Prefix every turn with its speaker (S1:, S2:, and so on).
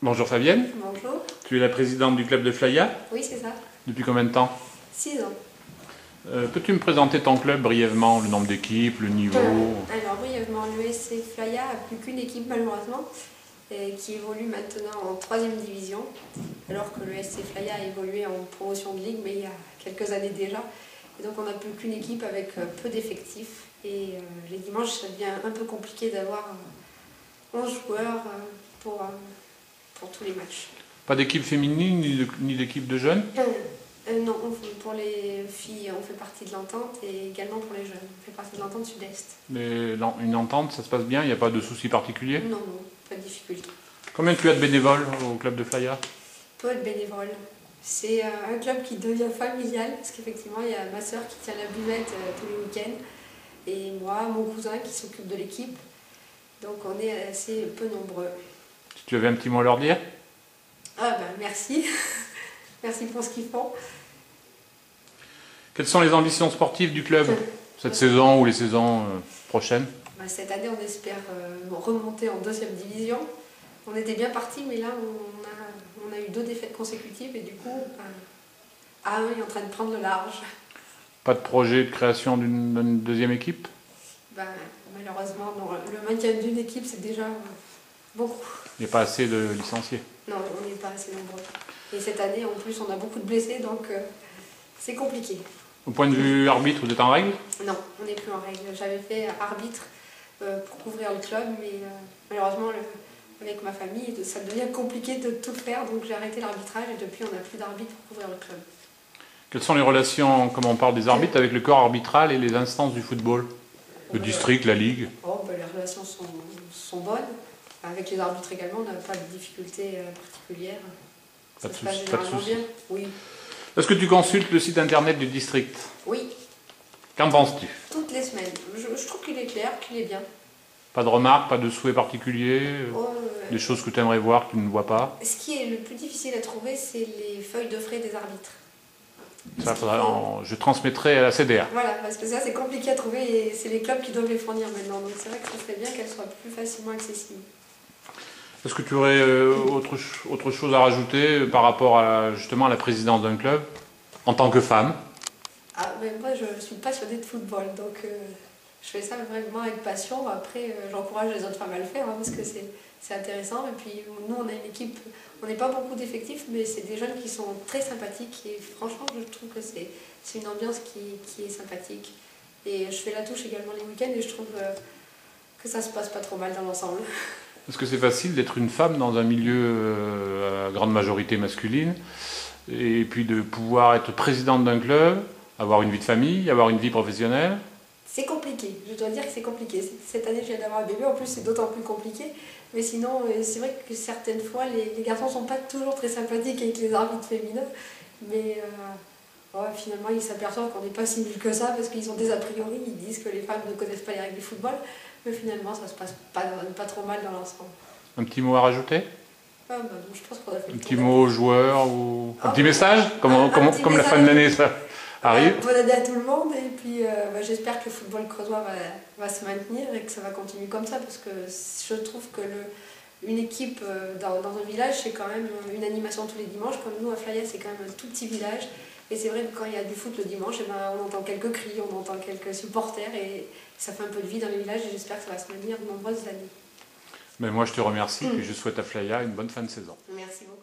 S1: Bonjour Fabienne.
S2: Bonjour.
S1: Tu es la présidente du club de Flaya.
S2: Oui, c'est ça.
S1: Depuis combien de temps?
S2: 6 ans.
S1: Peux-tu me présenter ton club brièvement, le nombre d'équipes, le niveau?
S2: Alors brièvement, l'ESC Flaya n'a plus qu'une équipe malheureusement, qui évolue maintenant en 3e division, alors que l'ESC Flaya a évolué en promotion de ligue, mais il y a quelques années déjà. Et donc on n'a plus qu'une équipe avec peu d'effectifs. Et les dimanches, ça devient un peu compliqué d'avoir 11 joueurs pour tous les matchs.
S1: Pas d'équipe féminine ni d'équipe de jeunes?
S2: Non, pour les filles, on fait partie de l'entente et également pour les jeunes. On fait partie de l'entente sud-est.
S1: Mais une entente, ça se passe bien, il n'y a pas de soucis particuliers?
S2: Non, non, pas de difficulté.
S1: Combien tu as de bénévoles au club de Flaya?
S2: Peu de bénévoles. C'est un club qui devient familial, parce qu'effectivement, il y a ma soeur qui tient la buvette tous les week-ends, et moi, mon cousin qui s'occupe de l'équipe. Donc on est assez peu nombreux.
S1: Si tu avais un petit mot à leur dire?
S2: Ah ben merci. Merci pour ce qu'ils font.
S1: Quelles sont les ambitions sportives du club cette saison ou les saisons prochaines?
S2: Cette année, on espère remonter en 2e division. On était bien parti, mais là, on a eu 2 défaites consécutives et du coup, A1 est en train de prendre le large.
S1: Pas de projet de création d'une deuxième équipe?
S2: Malheureusement, non. Le maintien d'une équipe, c'est déjà beaucoup.
S1: Il n'y a pas assez de licenciés?
S2: Non, on n'est pas assez nombreux. Et cette année, en plus, on a beaucoup de blessés, donc c'est compliqué.
S1: Au point de vue arbitre, vous êtes en règle?
S2: Non, on n'est plus en règle. J'avais fait arbitre pour couvrir le club, mais malheureusement, avec ma famille, ça devient compliqué de tout faire, donc j'ai arrêté l'arbitrage et depuis, on n'a plus d'arbitre pour couvrir le club.
S1: Quelles sont les relations, comme on parle des arbitres, avec le corps arbitral et les instances du football? Le district, la ligue?
S2: Les relations sont bonnes. Avec les arbitres également, on n'a pas de difficultés particulières. Ça se passe généralement bien. Oui.
S1: Est-ce que tu consultes le site internet du district?
S2: Oui.
S1: Qu'en penses-tu?
S2: Toutes les semaines. Je trouve qu'il est clair, qu'il est bien.
S1: Pas de remarques, pas de souhaits particuliers? Des choses que tu aimerais voir que tu ne vois pas?
S2: Ce qui est le plus difficile à trouver, c'est les feuilles de frais des arbitres.
S1: Ça, je transmettrai à la CDR.
S2: Voilà, parce que ça c'est compliqué à trouver et c'est les clubs qui doivent les fournir maintenant. Donc c'est vrai que ça serait bien qu'elles soient plus facilement accessibles.
S1: Est-ce que tu aurais autre chose à rajouter par rapport justement à la présidence d'un club, en tant que femme?
S2: Moi je suis passionnée de football, donc je fais ça vraiment avec passion. Après j'encourage les autres femmes à le faire parce que c'est intéressant. Et puis nous on a une équipe, on n'est pas beaucoup d'effectifs, mais c'est des jeunes qui sont très sympathiques et franchement je trouve que c'est une ambiance qui est sympathique. Et je fais la touche également les week-ends et je trouve que ça se passe pas trop mal dans l'ensemble.
S1: Est-ce que c'est facile d'être une femme dans un milieu à grande majorité masculine et puis de pouvoir être présidente d'un club, avoir une vie de famille, avoir une vie professionnelle?
S2: C'est compliqué, je dois dire que c'est compliqué. Cette année, je viens d'avoir un bébé, en plus c'est d'autant plus compliqué. Mais sinon, c'est vrai que certaines fois, les garçons ne sont pas toujours très sympathiques avec les arbitres féminins. Mais finalement, ils s'aperçoivent qu'on n'est pas si nul que ça parce qu'ils ont des a priori, ils disent que les femmes ne connaissent pas les règles du football. Mais finalement, ça se passe pas trop mal dans l'ensemble.
S1: Un petit mot à rajouter?
S2: Non, je pense qu'on a fait
S1: un petit mot aux joueurs ou un petit message, comme la fin de l'année ça arrive.
S2: Bonne année à tout le monde et puis j'espère que le football creusois va se maintenir et que ça va continuer comme ça parce que je trouve que une équipe dans un village c'est quand même une animation tous les dimanches. Comme nous à Flaya c'est quand même un tout petit village et c'est vrai que quand il y a du foot le dimanche on entend quelques cris, on entend quelques supporters et ça fait un peu de vie dans les villages et j'espère que ça va se maintenir de nombreuses années.
S1: Mais moi je te remercie et je souhaite à Flaya une bonne fin de saison.
S2: Merci beaucoup.